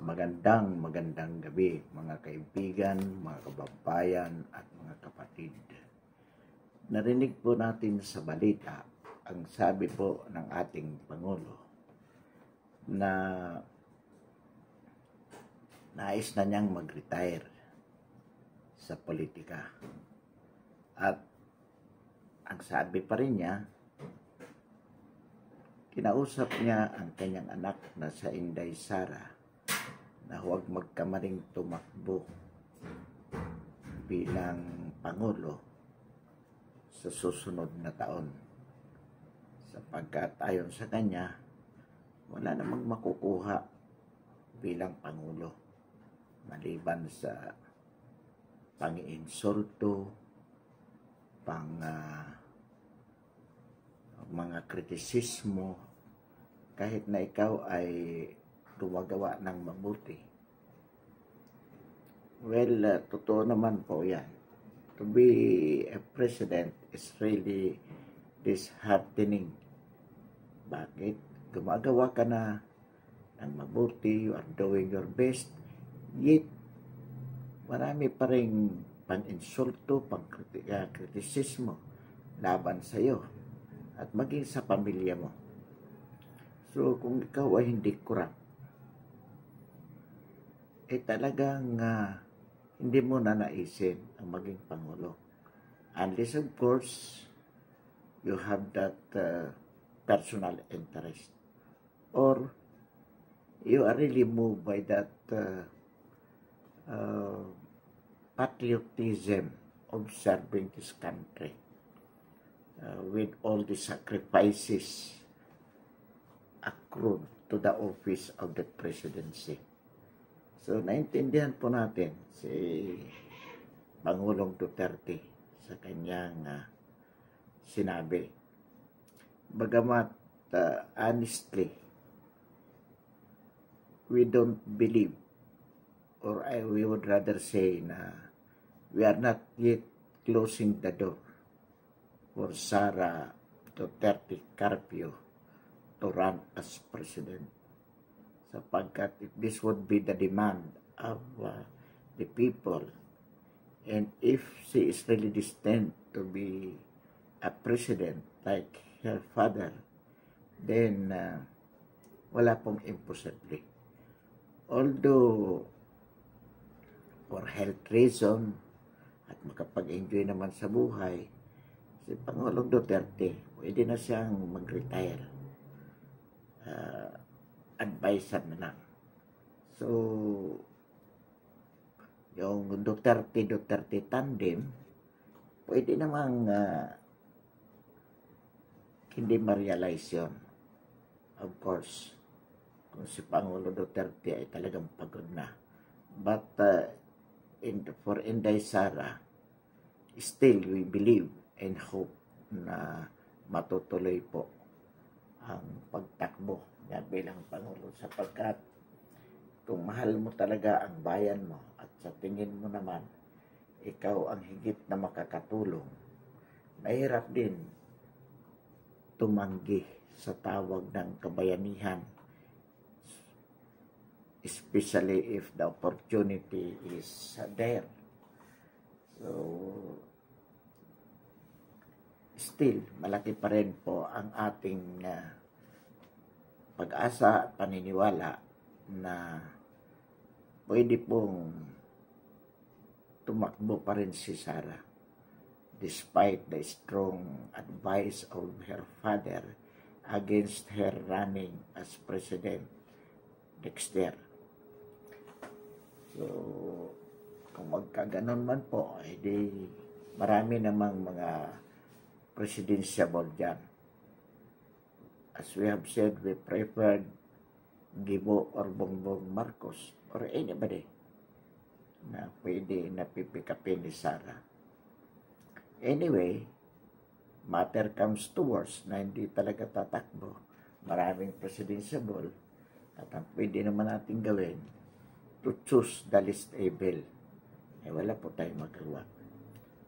Magandang gabi mga kaibigan, mga kababayan at mga kapatid. Narinig po natin sa balita ang sabi po ng ating Pangulo na nais na niyang mag-retire sa politika. At ang sabi pa rin niya, kinausap niya ang kanyang anak na sa Inday Sara na huwag magkamaring tumakbo bilang Pangulo sa susunod na taon. Sapagkat ayon sa kanya, wala namang makukuha bilang Pangulo maliban sa pang-insulto, mga kritisismo, kahit na ikaw ay gumagawa ng mabuti. Well, totoo naman po yan. To be a president is really disheartening. Bakit? Gumagawa ka na ng mabuti, you are doing your best, yet marami pa rin pang-insulto, pang-kritisismo laban sa iyo at maging sa pamilya mo. So, kung ikaw ay hindi corrupt, talagang hindi mo na naisin ang maging Pangulo. Unless, of course, you have that personal interest. Or, you are really moved by that patriotism of serving this country with all the sacrifices accrued to the office of the presidency. So, naintindihan po natin si Pangulong Duterte sa kanyang sinabi. Bagamat honestly, we don't believe, or we would rather say na we are not yet closing the door for Sara Duterte Carpio to run as president. Sapagkat if this would be the demand of the people, and if she is really destined to be a president like her father, then wala pong imposible. Although for health reason at makapag-enjoy naman sa buhay, si Pangulong Duterte pwede na siyang mag-retire. Advisor na lang. So, yung Duterte tandem, pwede namang hindi ma-realize yun. Of course, kung si Pangulo Duterte ay talagang pagod na. But for Inday Sara, still we believe and hope na matutuloy po ang pagtakbo niya bilang Pangulo, sapagkat kung mahal mo talaga ang bayan mo at sa tingin mo naman ikaw ang higit na makakatulong, mahirap din tumanggi sa tawag ng kabayanihan, especially if the opportunity is there. So, still, malaki pa rin po ang ating pag-asa at paniniwala na pwede pong tumakbo pa rin si Sara despite the strong advice of her father against her running as president next year. So, kung magkaganon man po, edi marami namang mga presidentiable dyan. As we have said, we preferred Gibo or Bongbong Marcos or anybody na pwede napipikapin ni Sara. Anyway, matter comes to worse na hindi talaga tatakbo. Maraming presidentiable at ang pwede naman natin gawin to choose the least evil. Wala po tayong magawa.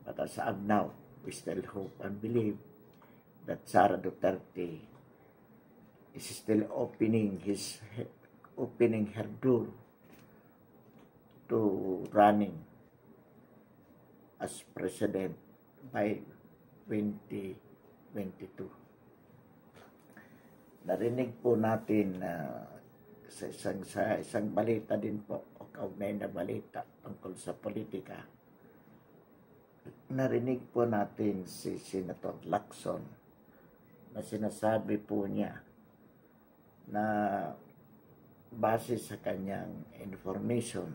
But as of now, we still hope and believe that Sara Duterte is still opening her door to running as president by 2022. Narinig po natin sa isang balita din po, o kaugnay na balita tungkol sa politika, narinig po natin si Senator Lacson na sinasabi po niya na base sa kanyang information,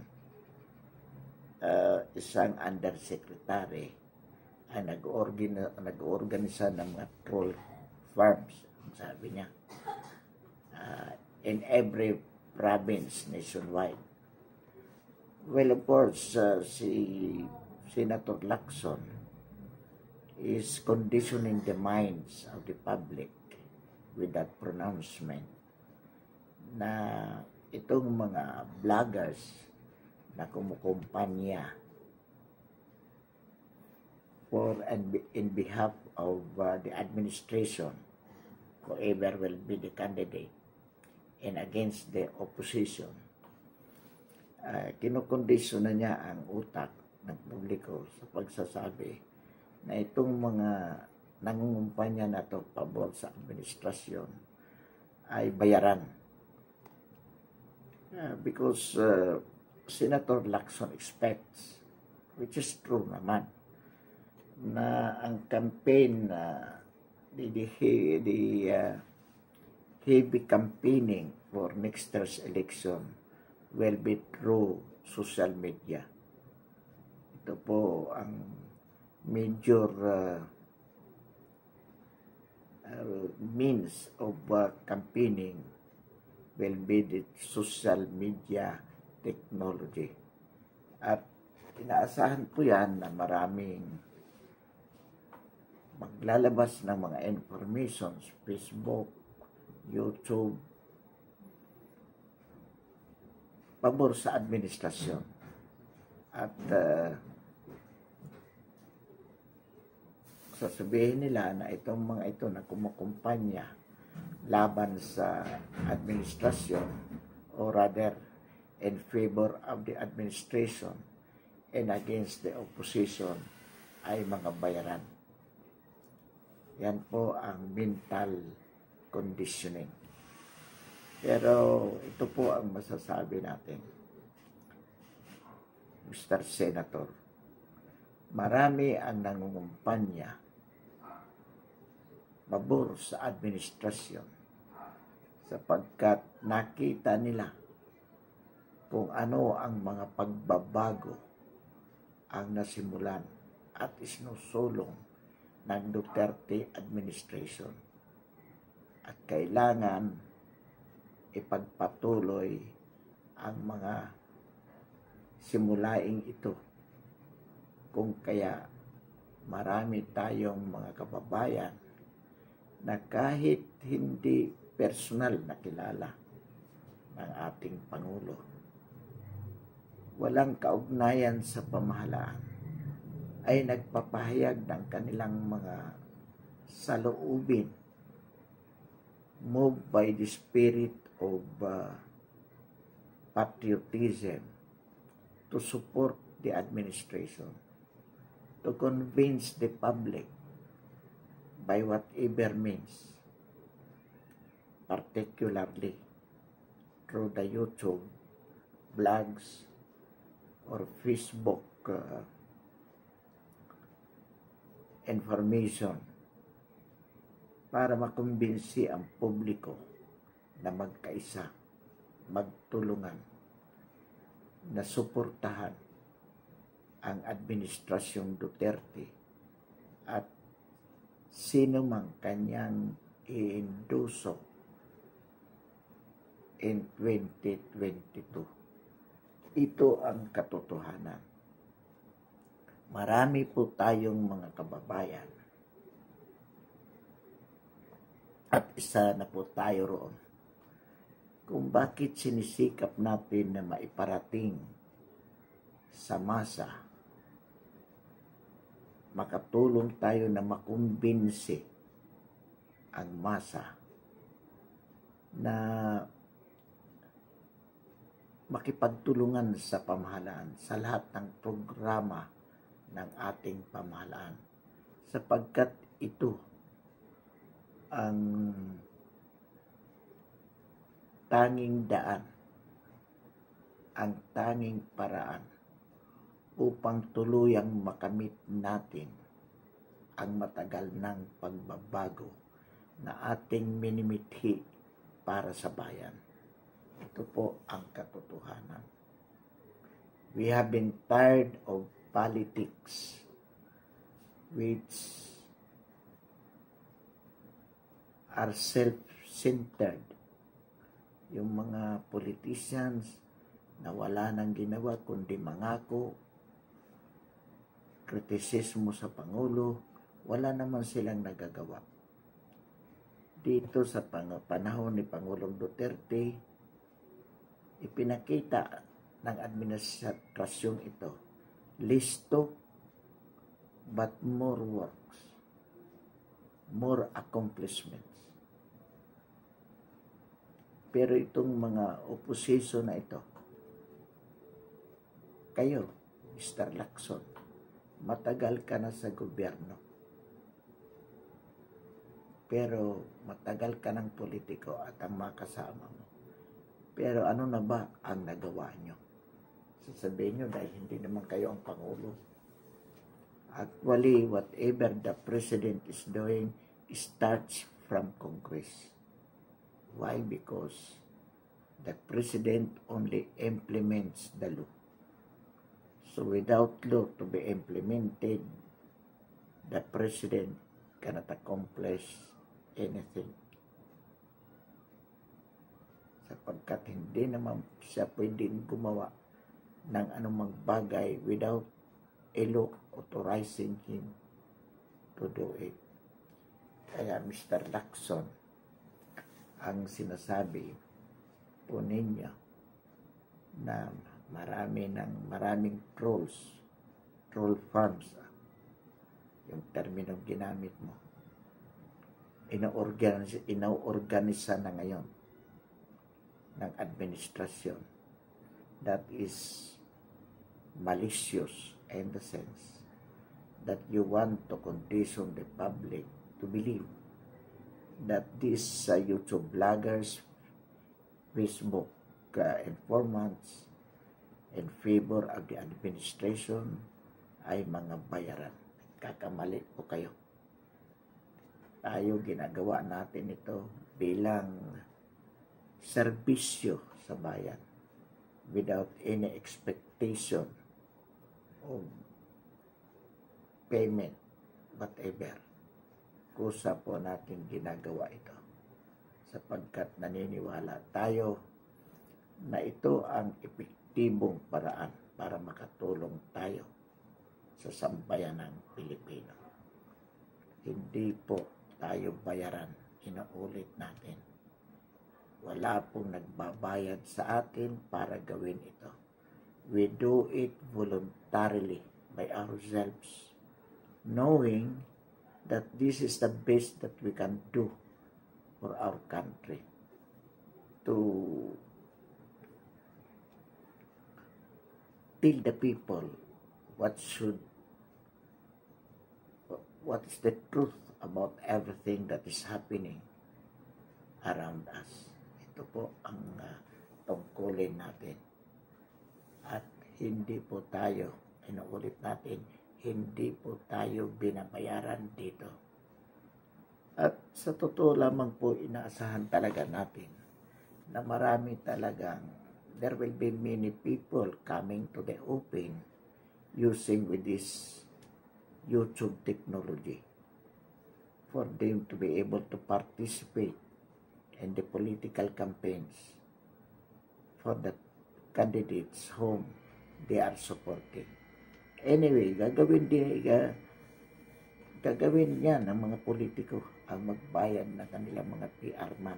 isang undersecretary ay nag-organisa ng mga troll farms, sabi niya, in every province nationwide. Well, of course, si Senator Lacson is conditioning the minds of the public with that pronouncement na itong mga vloggers na kumukumpanya for and in behalf of the administration, whoever will be the candidate, and against the opposition, kinukondisyon na niya ang utak ng publiko sa pagsasabi na itong mga nangungumpanya na ito pabor sa administrasyon ay bayaran. Because Senator Lacson expects, which is true naman, na ang campaign, the heavy campaigning for next year's election will be through social media. Ito po ang major means of campaigning will be the social media technology. At inaasahan po yan na maraming maglalabas ng mga informations, Facebook, YouTube, pabor sa administrasyon. At sasabihin nila na itong mga ito na kumukumpanya laban sa administrasyon, or rather in favor of the administration and against the opposition, ay mga bayaran. Yan po ang mental conditioning. Pero ito po ang masasabi natin, Mr. Senator, marami ang nangungumpanya pabor sa administrasyon sapagkat nakita nila kung ano ang mga pagbabago ang nasimulan at isinusulong ng Duterte administration. At kailangan ipagpatuloy ang mga simulaing ito. Kung kaya marami tayong mga kababayan na kahit hindi personal na kilala ng ating Pangulo, walang kaugnayan sa pamahalaan, ay nagpapahayag ng kanilang mga saloobin, moved by the spirit of patriotism, to support the administration, to convince the public by whatever means, particularly through the YouTube, blogs, or Facebook information, para makumbinsi ang publiko na magkaisa, magtulungan, na suportahan ang administrasyong Duterte at sino mang kanyang iinduso in 2022. Ito ang katotohanan. Marami po tayong mga kababayan at isa na po tayo roon kung bakit sinisikap natin na maiparating sa masa, makatulong tayo na makumbinsi ang masa na makipagtulungan sa pamahalaan sa lahat ng programa ng ating pamahalaan sapagkat ito ang tanging daan, ang tanging paraan upang tuluyang makamit natin ang matagal ng pagbabago na ating minimithi para sa bayan. Ito po ang katotohanan. We have been tired of politics which are self-centered. Yung mga politicians na wala nang ginawa kundi mangako, kritisismo sa Pangulo, wala naman silang nagagawa. Dito sa panahon ni Pangulong Duterte, ipinakita ng administrasyong ito, listo but more works, more accomplishments. Pero itong mga opposition na ito, kayo, Mr. Lacson, matagal ka na sa gobyerno. Pero matagal ka ng politiko at ang mga kasama mo. Pero ano na ba ang nagawa nyo? Sasabihin nyo dahil hindi naman kayo ang Pangulo. Actually, whatever the President is doing starts from Congress. Why? Because the President only implements the law. So without law to be implemented, the President cannot accomplish anything. Sapagkat hindi naman siya pwedeng gumawa ng anumang bagay without a law authorizing him to do it. Kaya Mr. Lacson, ang sinasabi po ninyo na maraming troll farms, yung terminong ginamit mo, inaorganisa na ngayon ng administrasyon. That is malicious in the sense that you want to condition the public to believe that these YouTube bloggers, Facebook informants in favor of the administration ay mga bayaran. Kakamali po kayo. Tayo ginagawa natin ito bilang serbisyo sa bayan without any expectation of payment, whatever. Kusa po natin ginagawa ito sapagkat naniniwala tayo na ito ang epektibong paraan para makatulong tayo sa sambayanang Pilipino. Hindi po tayo bayaran, inuulit natin. Wala pong nagbabayad sa atin para gawin ito. We do it voluntarily by ourselves, knowing that this is the best that we can do for our country to tell the people what is the truth about everything that is happening around us. Ito po ang tungkulin natin. At hindi po tayo, inuulit natin, hindi po tayo binabayaran dito. At sa totoo lamang po, inaasahan talaga natin na marami talagang, there will be many people coming to the open using with this YouTube technology for them to be able to participate in the political campaigns for the candidates whom they are supporting. Anyway, gagawin niya ng mga politiko ang magbayad na kanilang mga PR man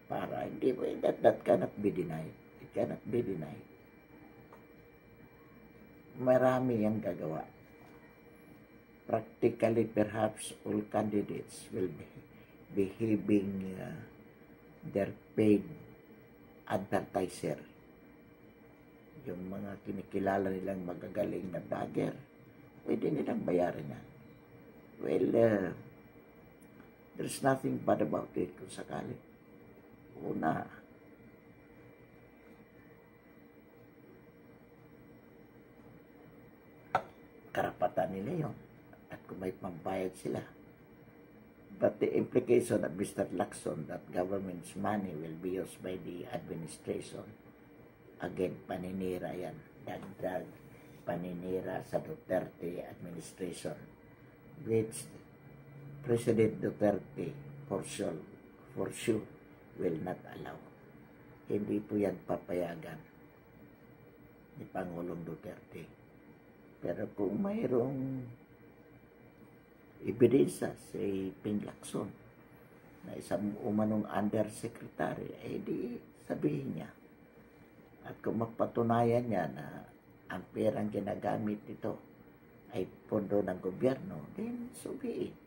para hindi po, that cannot be denied. It cannot be denied. Marami ang gagawa. Practically, perhaps all candidates will be behaving their paid advertiser yung mga kinikilala nilang magagaling na vlogger, pwede nilang bayaran yan. Well, there's nothing bad about it kung sakali. Una, karapatan nila yun. At kung may pambayad sila. But the implication of Mr. Lacson that government's money will be used by the administration, again, paninira yan. Dagdag paninira sa Duterte administration, which President Duterte for sure will not allow. Hindi po yan papayagan ni Pangulong Duterte. Pero kung mayroong ebidensya si Ping Lacson na isang umanong undersecretary, di sabihin niya. At kung magpatunayan niya na ang perang ginagamit nito ay pondo ng gobyerno, then sabihin.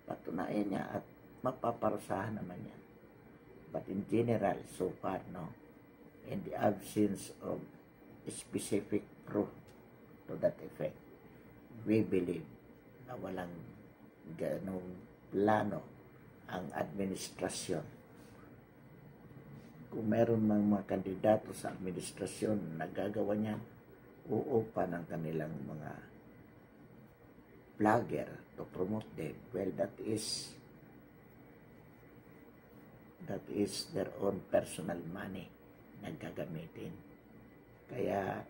Patunayan niya at mapaparusahan naman yan. But in general, so far, no, in the absence of specific proof to that effect, we believe na walang ganong plano ang administrasyon. Kung meron mga kandidato sa administrasyon na gagawa niyan, uupan ng kanilang mga vlogger to promote them. Well, that is their own personal money na gagamitin. Kaya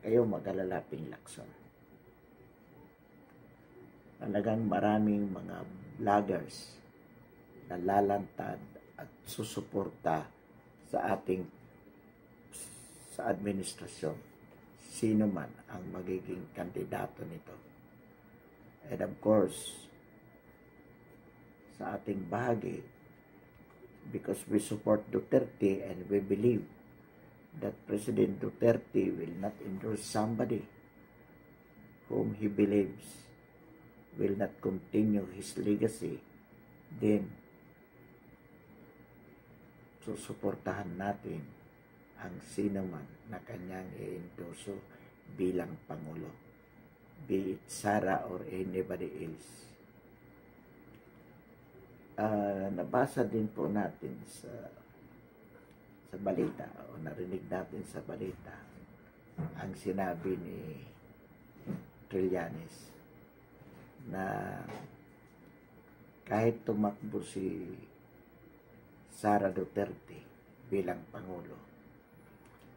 kayo mag-alala, Ping Lacson. Talagang maraming mga vloggers na lalantad at susuporta sa administrasyon, sino man ang magiging kandidato nito. And of course, sa ating bahagi, because we support Duterte and we believe that President Duterte will not endorse somebody whom he believes will not continue his legacy, then susuportahan natin ang sino man na kanyang i-endorso bilang Pangulo, be it Sara or anybody else. Nabasa din po natin sa balita, o narinig natin sa balita, ang sinabi ni Trillanes na kahit tumakbo si Sara Duterte bilang Pangulo,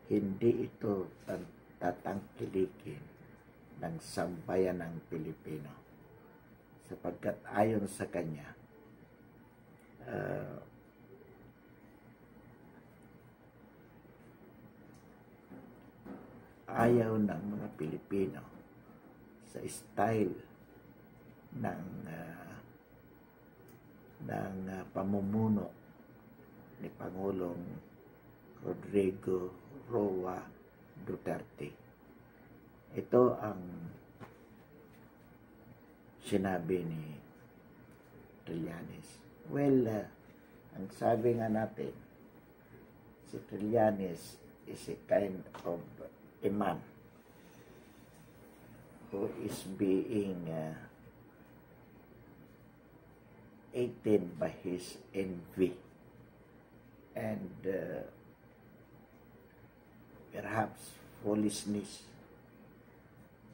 hindi ito tatangkilikin ng sambayan ng Pilipino, sapagkat ayon sa kanya, ayaw ng mga Pilipino sa style ng pamumuno ni Pangulong Rodrigo Roa Duterte. Ito ang sinabi ni Trillanes. Well, ang sabi nga natin, si Trillanes is a kind of a man who is being eaten by his envy and perhaps foolishness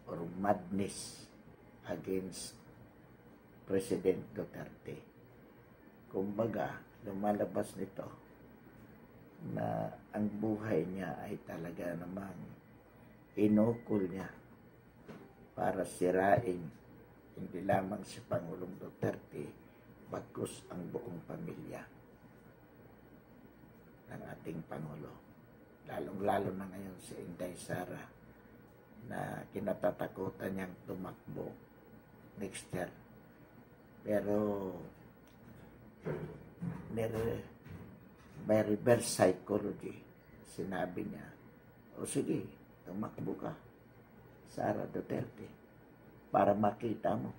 or madness against President Duterte. Kumbaga, lumalabas nito na ang buhay niya ay talaga namang inukol niya para sirain hindi lamang si Pangulong Duterte, bagkus ang buong pamilya ng ating Pangulo. Lalong-lalo na ngayon si Inday Sara na kinatatakutan niyang tumakbo next year. Pero by reverse psychology, sinabi niya, o sige, tumakbo ka, Sara Duterte, para makita mo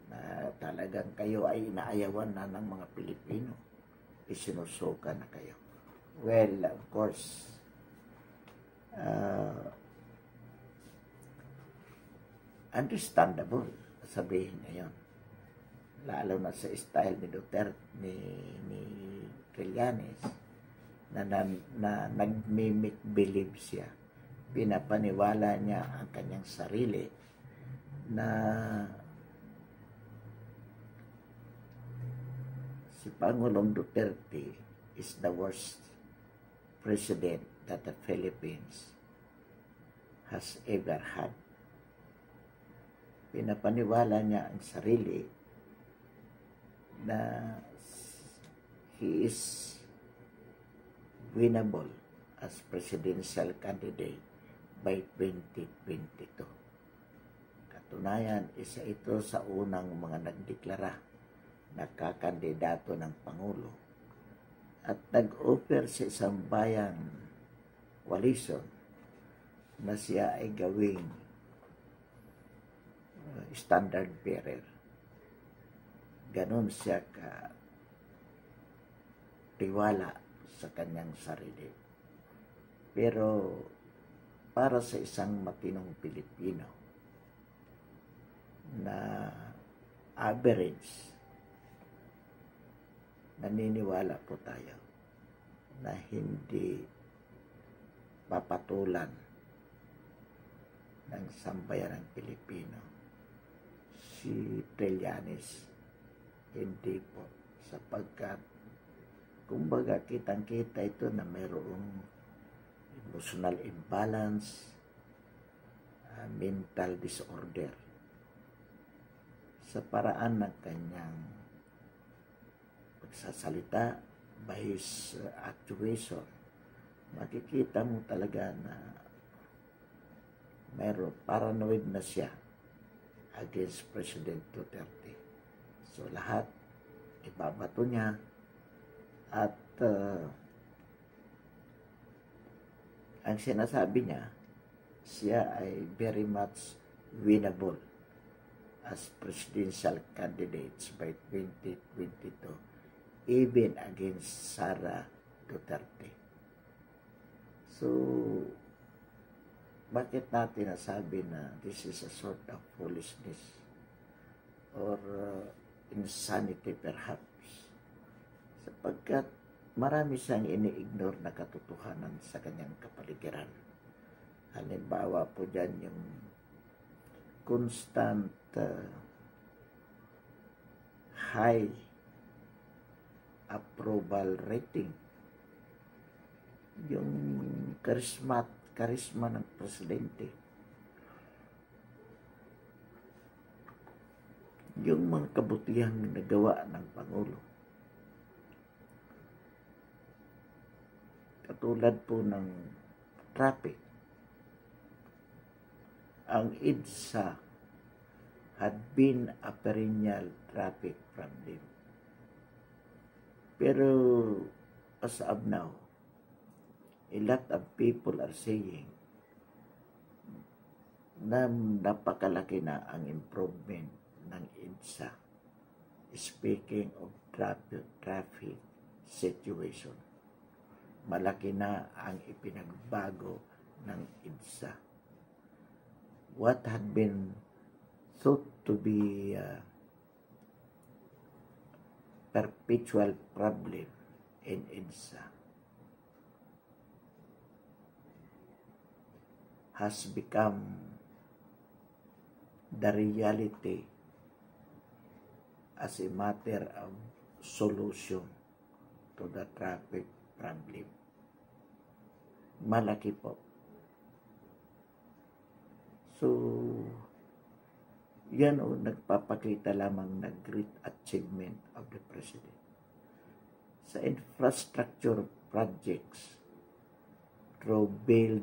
na talagang kayo ay inaayawan na ng mga Pilipino. Isinusuka na kayo. Well, of course, uh, understandable sabihin niya yun. Lalo na sa style ni Duterte, ni Trillanes, na nag-make believe siya. Pinapaniwala niya ang kanyang sarili na si Pangulong Duterte is the worst president that the Philippines has ever had. Pinapaniwala niya ang sarili na he is winnable as presidential candidate by 2022. Katunayan, isa ito sa unang mga nagdeklara na kakandidato ng Pangulo at nag-offer sa isang bayang coalition na siya ay gawing standard bearer. Ganon siya ka tiwala sa kanyang sarili. Pero para sa isang matinong Pilipino na average, naniniwala po tayo na hindi papatulan ng sambayanang Pilipino si Trillanes. Hindi po, sapagkat kumbaga kitang-kita ito na mayroong emotional imbalance, mental disorder sa paraan ng kanyang pagsasalita, by his actuation. Makikita mo talaga na mayroong paranoid na siya against President Duterte. So lahat ibabato niya at ang sinasabi niya, siya ay very much winnable as presidential candidates by 2022, even against Sara Duterte. So, bakit natin nasabi na this is a sort of foolishness or insanity perhaps? Sapagkat marami siyang ini-ignore na katotohanan sa kanyang kapaligiran. Halimbawa po dyan yung constant high approval rating, yung karisma ng presidente, yung mga kabutihang nagawa ng Pangulo. Katulad po ng traffic. Ang EDSA had been a perennial traffic problem. Pero as of now, a lot of people are saying na napakalaki na ang improvement ng EDSA. Speaking of traffic situation, malaki na ang ipinagbago ng EDSA. What had been thought to be a perpetual problem in EDSA has become the reality as a matter of solution to the traffic problem. Malaki po. So, yan o, nagpapakita lamang ng great achievement of the President. Sa infrastructure projects, through build,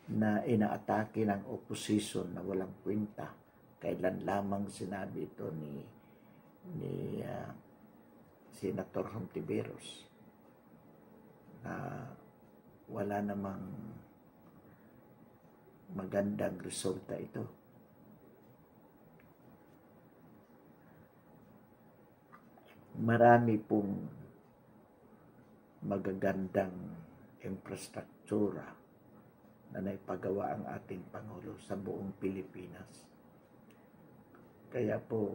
na inaatake ng opposition na walang kwenta. Kailan lamang sinabi ito ni Senator Hontiveros na wala namang magandang resulta ito. Marami pong magagandang infrastruktura na naipagawa ang ating Pangulo sa buong Pilipinas. Kaya po,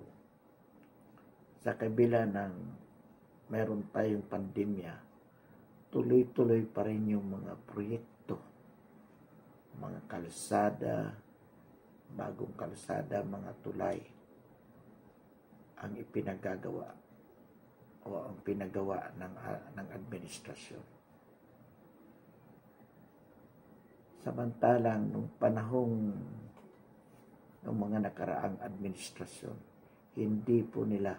sa kabila ng meron tayong pandemya, tuloy-tuloy pa rin yung mga proyekto, mga kalsada, bagong kalsada, mga tulay, ang ipinagagawa o ang pinagawa ng administrasyon. Samantalang nung panahong ng mga nakaraang administrasyon, hindi po nila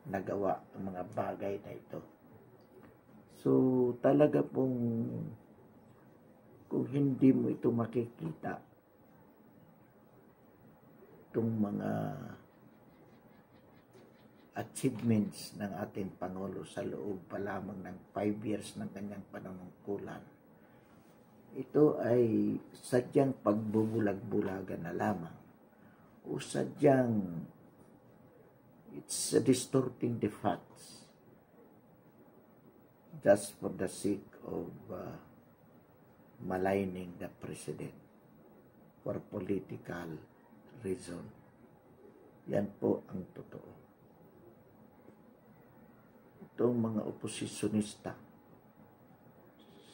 nagawa ang mga bagay na ito. So talaga pong kung hindi mo ito makikita, itong mga achievements ng ating Pangulo sa loob pa lamang ng 5 years ng kanyang panunungkulan, ito ay sadyang pagbubulag-bulagan na lamang o sadyang it's distorting the facts just for the sake of maligning the president for political reason. Yan po ang totoo. Itong mga oposisyonista,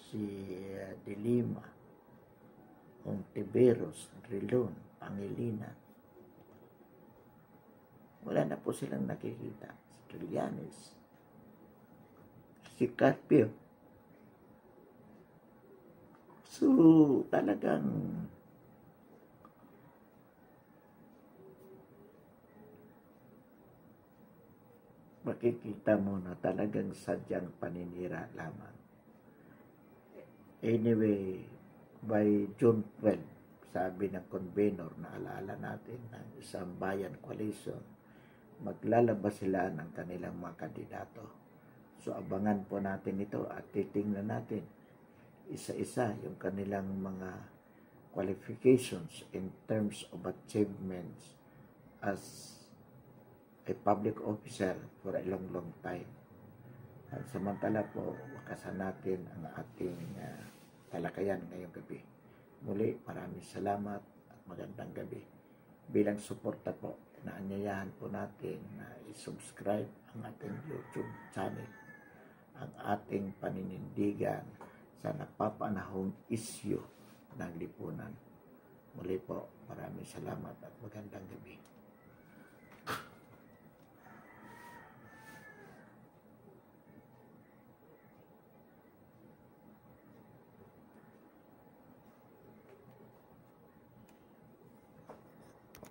si De Lima, Ontiveros, Drilon, Pangilinan, wala na po silang nakikita. Si Trillanes, si Carpio. So talagang makikita mo na talagang sadyang paninira lamang. Anyway, by June 12, sabi ng convenor na alaala natin ng Isang Bayan Coalition, maglalabas sila ng kanilang mga kandidato. So abangan po natin ito at titingnan natin isa-isa yung kanilang mga qualifications in terms of achievements as a public officer for a long time. At samantala po, wakasan natin ang ating talakayan ngayong gabi. Muli, maraming salamat at magandang gabi. Bilang suporta po, naanyayahan po natin na i-subscribe ang ating YouTube channel, ang ating paninindigan sa napapanahong isyu ng lipunan. Muli po, maraming salamat at magandang gabi.